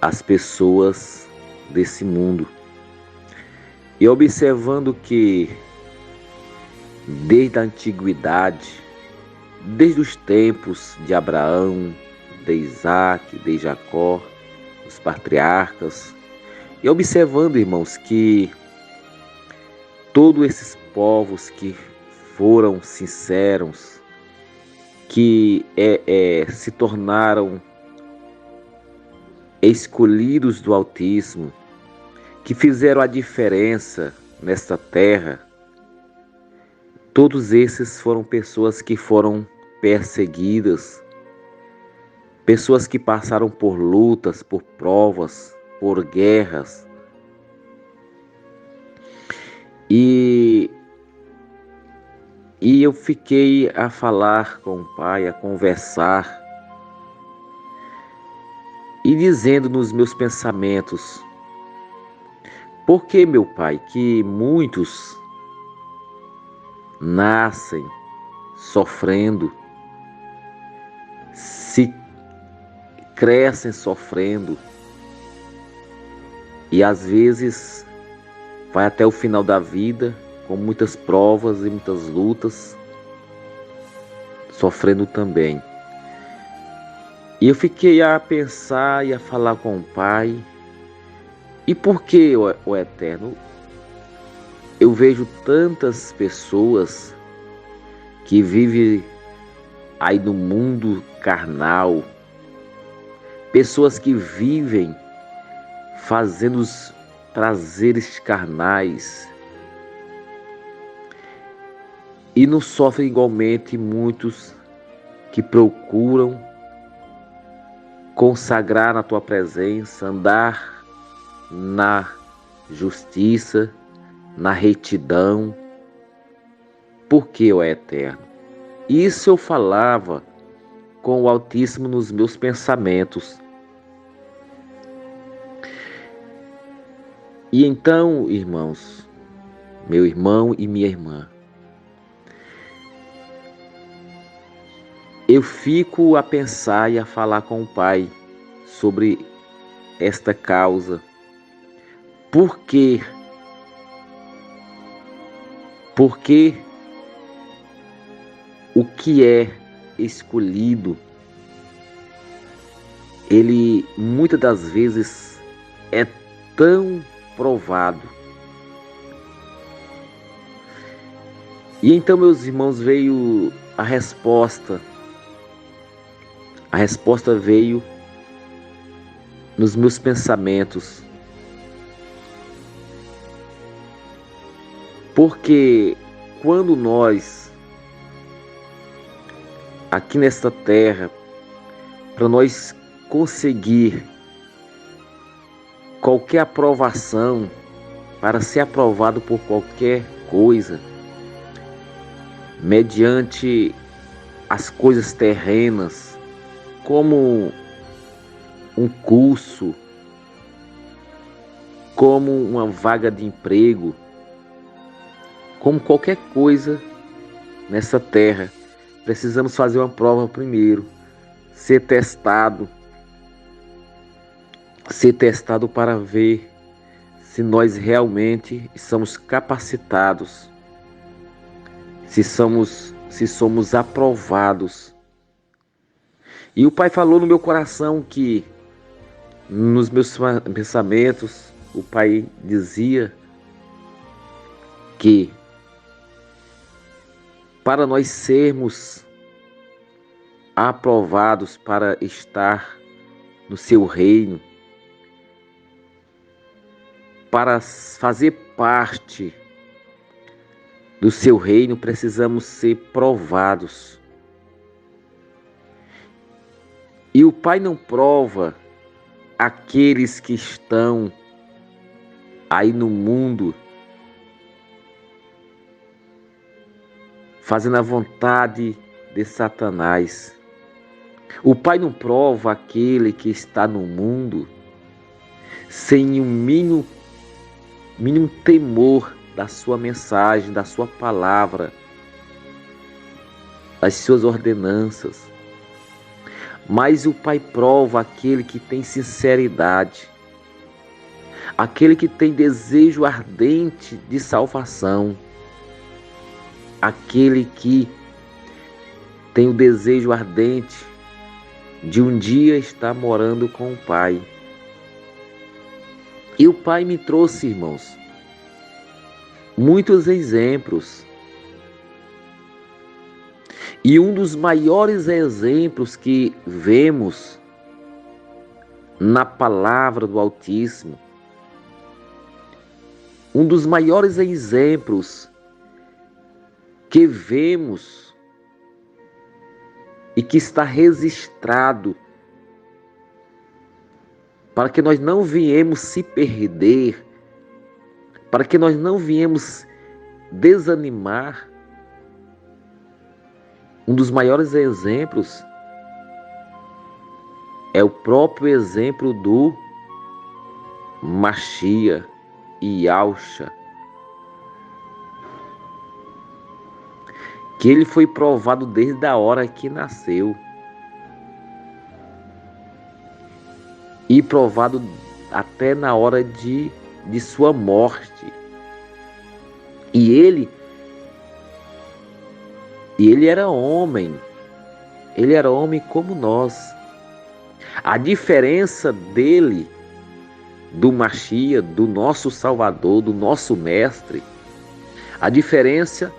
as pessoas desse mundo. E observando que desde a antiguidade, desde os tempos de Abraão, de Isaac, de Jacó, os patriarcas, e observando, irmãos, que todos esses povos que foram sinceros, que se tornaram escolhidos do Altíssimo, que fizeram a diferença nesta terra, todos esses foram pessoas que foram perseguidas, pessoas que passaram por lutas, por provas, por guerras. E eu fiquei a falar com o Pai, a conversar, e dizendo nos meus pensamentos: por que, meu Pai, que muitos nascem sofrendo, se crescem sofrendo, e às vezes vai até o final da vida com muitas provas e muitas lutas, sofrendo também. E eu fiquei a pensar e a falar com o Pai. E por que, ó Eterno, eu vejo tantas pessoas que vivem aí no mundo carnal, pessoas que vivem fazendo os prazeres carnais, e não sofrem igualmente muitos que procuram consagrar na tua presença, andar na justiça, na retidão. Por que, ó Eterno? Isso eu falava com o Altíssimo nos meus pensamentos. E então, irmãos, meu irmão e minha irmã, eu fico a pensar e a falar com o Pai sobre esta causa. Por quê? Porque o que é escolhido, ele muitas das vezes é tão provado. E então, meus irmãos, veio a resposta. A resposta veio nos meus pensamentos. Porque quando nós, aqui nesta terra, para nós conseguir qualquer aprovação, para ser aprovado por qualquer coisa, mediante as coisas terrenas, como um curso, como uma vaga de emprego, como qualquer coisa nessa terra, precisamos fazer uma prova primeiro, ser testado para ver se nós realmente estamos capacitados, se somos aprovados. E o Pai falou no meu coração que, nos meus pensamentos, o Pai dizia que para nós sermos aprovados para estar no seu reino, para fazer parte do seu reino, precisamos ser provados. E o Pai não prova aqueles que estão aí no mundo fazendo a vontade de Satanás. O Pai não prova aquele que está no mundo sem um mínimo temor da sua mensagem, da sua palavra, das suas ordenanças. Mas o Pai prova aquele que tem sinceridade, aquele que tem desejo ardente de salvação, aquele que tem o desejo ardente de um dia estar morando com o Pai. E o Pai me trouxe, irmãos, muitos exemplos. E um dos maiores exemplos que vemos na palavra do Altíssimo, um dos maiores exemplos que vemos e que está registrado para que nós não viemos se perder, para que nós não viemos desanimar. Um dos maiores exemplos é o próprio exemplo do Machia e Yahushua, que ele foi provado desde a hora que nasceu e provado até na hora de sua morte. E ele era homem como nós. A diferença dele, do Machia, do nosso Salvador, do nosso Mestre, a diferença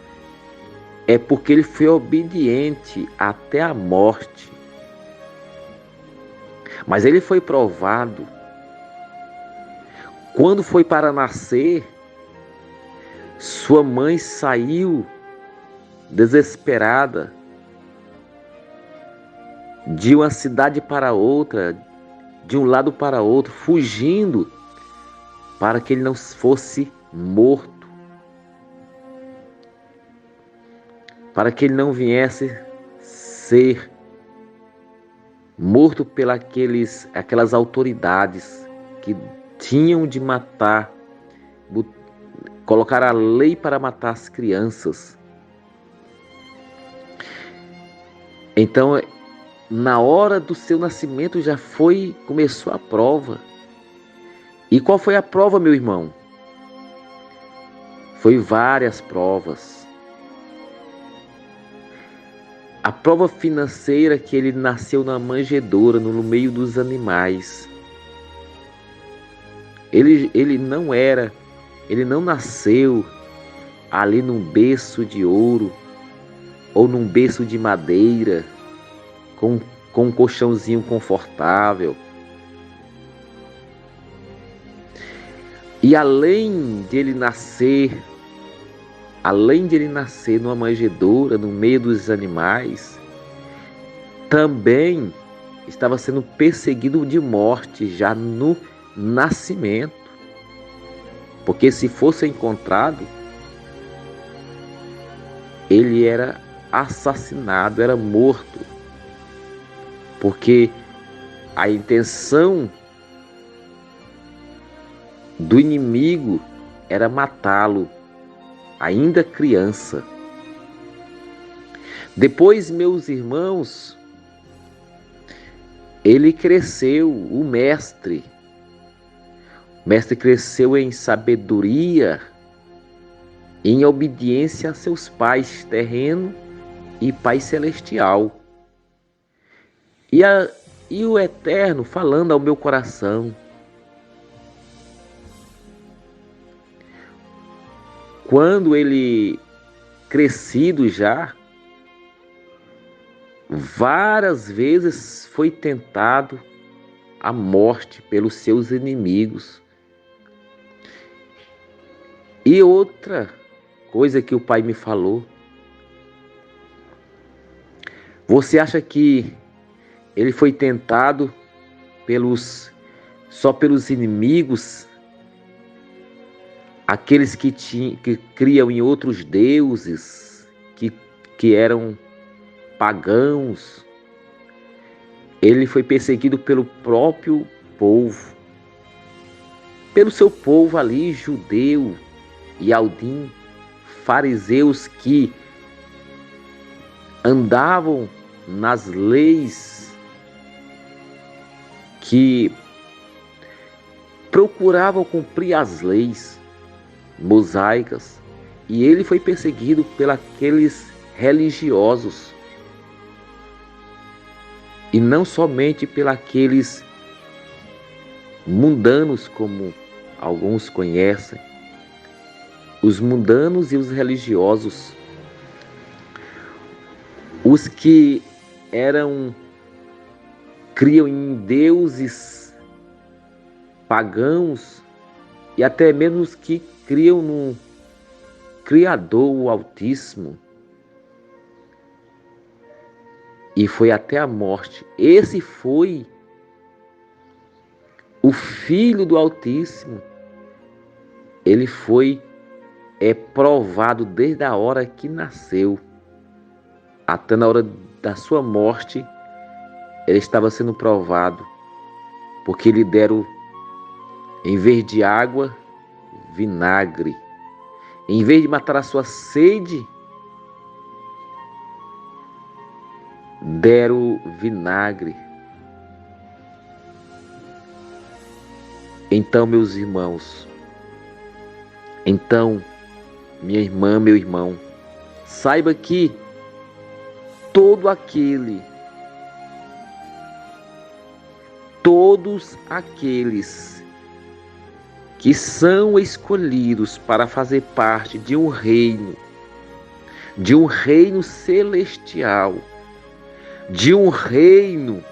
é porque ele foi obediente até a morte. Mas ele foi provado. Quando foi para nascer, sua mãe saiu desesperada de uma cidade para outra, de um lado para outro, fugindo para que ele não fosse morto, para que ele não viesse ser morto aquelas autoridades que tinham de matar, colocar a lei para matar as crianças. Então, na hora do seu nascimento começou a prova. E qual foi a prova, meu irmão? Foi várias provas. A prova financeira, que ele nasceu na manjedoura, no meio dos animais. Ele não nasceu ali num berço de ouro ou num berço de madeira com um colchãozinho confortável. E além de ele nascer numa manjedoura, no meio dos animais, também estava sendo perseguido de morte já no nascimento. Porque se fosse encontrado, ele era assassinado, era morto. Porque a intenção do inimigo era matá-lo, ainda criança. Depois, meus irmãos, ele cresceu, o mestre. O mestre cresceu em sabedoria, em obediência a seus pais terreno e Pai celestial. E o Eterno falando ao meu coração. Quando ele crescido já, várias vezes foi tentado a morte pelos seus inimigos. E outra coisa que o Pai me falou: você acha que ele foi tentado só pelos inimigos, aqueles que criam em outros deuses, que eram pagãos? Ele foi perseguido pelo próprio povo, pelo seu povo ali, judeu e aldim, fariseus que andavam nas leis que procuravam cumprir as leis mosaicas, e ele foi perseguido pelos religiosos, e não somente pelos mundanos, como alguns conhecem. Os mundanos e os religiosos, os que criam em deuses pagãos, e até mesmo os que criam no Criador, o Altíssimo, e foi até a morte. Esse foi o Filho do Altíssimo. Ele foi provado desde a hora que nasceu até na hora da sua morte. Ele estava sendo provado, porque lhe deram, em vez de água, vinagre. Em vez de matar a sua sede, deram vinagre. Então, meus irmãos, minha irmã, meu irmão, saiba que todos aqueles que são escolhidos para fazer parte de um reino celestial, de um reino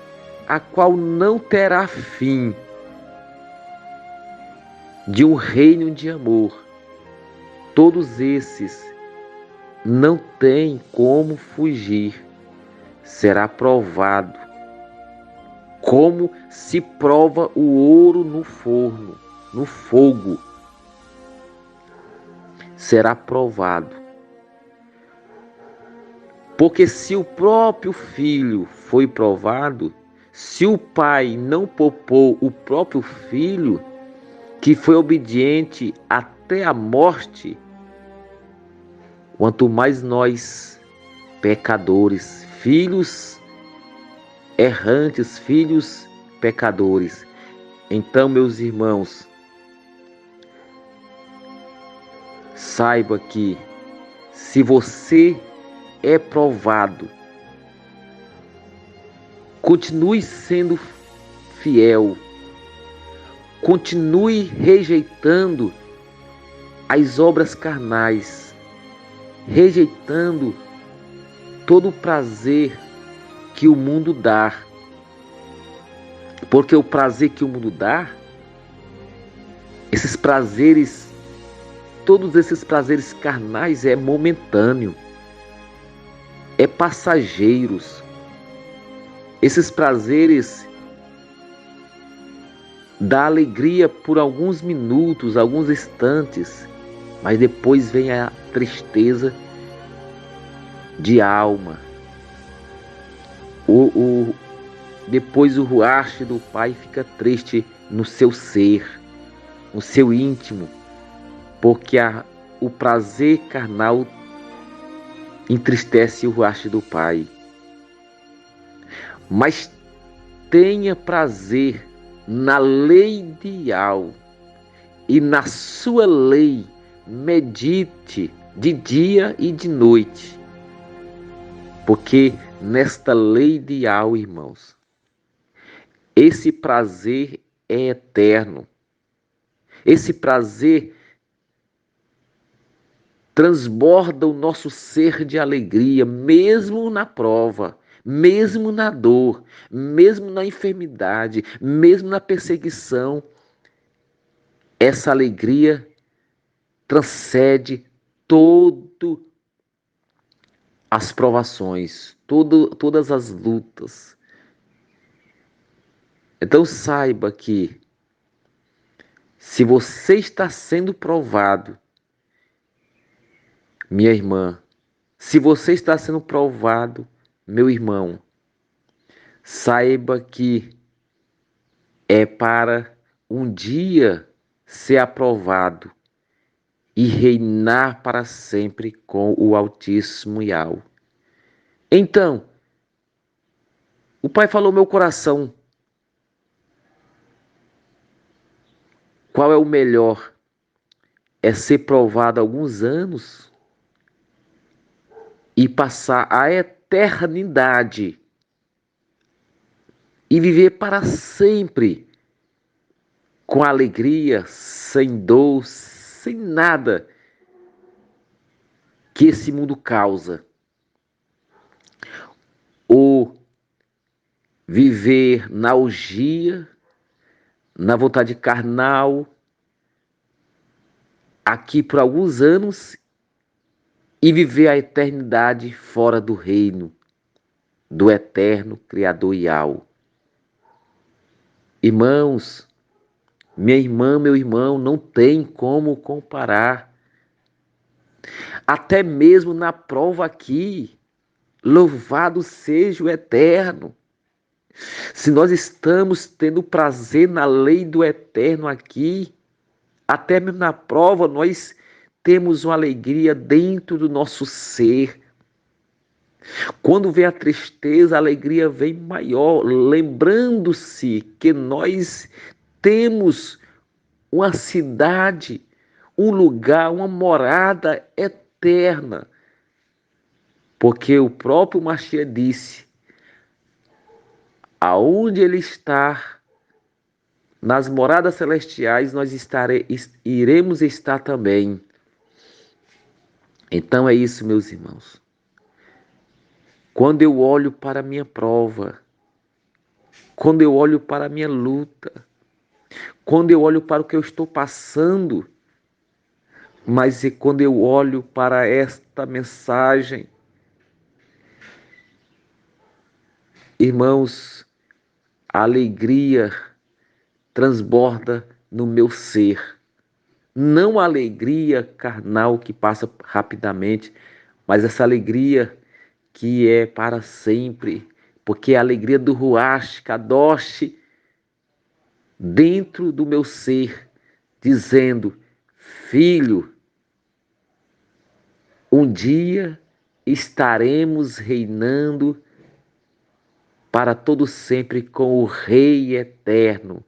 a qual não terá fim, de um reino de amor, todos esses não têm como fugir. Será provado, como se prova o ouro no forno, no fogo. Será provado. Porque se o próprio filho foi provado, se o pai não poupou o próprio filho, que foi obediente até a morte, quanto mais nós, pecadores, filhos errantes, filhos pecadores. Então, meus irmãos, saiba que se você é provado, continue sendo fiel, continue rejeitando as obras carnais, rejeitando todo o prazer que o mundo dá. Porque o prazer que o mundo dá, esses prazeres, todos esses prazeres carnais é momentâneo, é passageiros. Esses prazeres dá alegria por alguns minutos, alguns instantes, mas depois vem a tristeza de alma. Depois o ruache do pai fica triste no seu ser, no seu íntimo, porque o prazer carnal entristece o ruache do pai. Mas tenha prazer na lei de Yahweh, e na sua lei medite de dia e de noite. Porque nesta lei de Yahweh, irmãos, esse prazer é eterno. Esse prazer transborda o nosso ser de alegria, mesmo na prova, mesmo na dor, mesmo na enfermidade, mesmo na perseguição. Essa alegria transcende todas as provações, todas as lutas. Então saiba que se você está sendo provado, minha irmã, se você está sendo provado, meu irmão, saiba que é para um dia ser aprovado e reinar para sempre com o Altíssimo Yahweh. Então, o Pai falou ao meu coração Qual é o melhor? É ser provado alguns anos e passar a eternidade e viver para sempre com alegria, sem dor, sem nada que esse mundo causa. Ou viver na orgia, na vontade carnal, aqui por alguns anos e viver a eternidade fora do reino do eterno Criador Yahweh. Irmãos, minha irmã, meu irmão, não tem como comparar. Até mesmo na prova aqui, louvado seja o eterno. Se nós estamos tendo prazer na lei do eterno aqui, até mesmo na prova, nós temos uma alegria dentro do nosso ser. Quando vem a tristeza, a alegria vem maior, lembrando-se que nós temos uma cidade, um lugar, uma morada eterna. Porque o próprio Mashiach disse, aonde ele está, nas moradas celestiais, nós iremos estar também. Então é isso, meus irmãos. Quando eu olho para a minha prova, quando eu olho para a minha luta, quando eu olho para o que eu estou passando, mas e quando eu olho para esta mensagem, irmãos, a alegria transborda no meu ser. Não a alegria carnal que passa rapidamente, mas essa alegria que é para sempre, porque é a alegria do Ruach Kadosh dentro do meu ser, dizendo, filho, um dia estaremos reinando para todo sempre com o Rei eterno.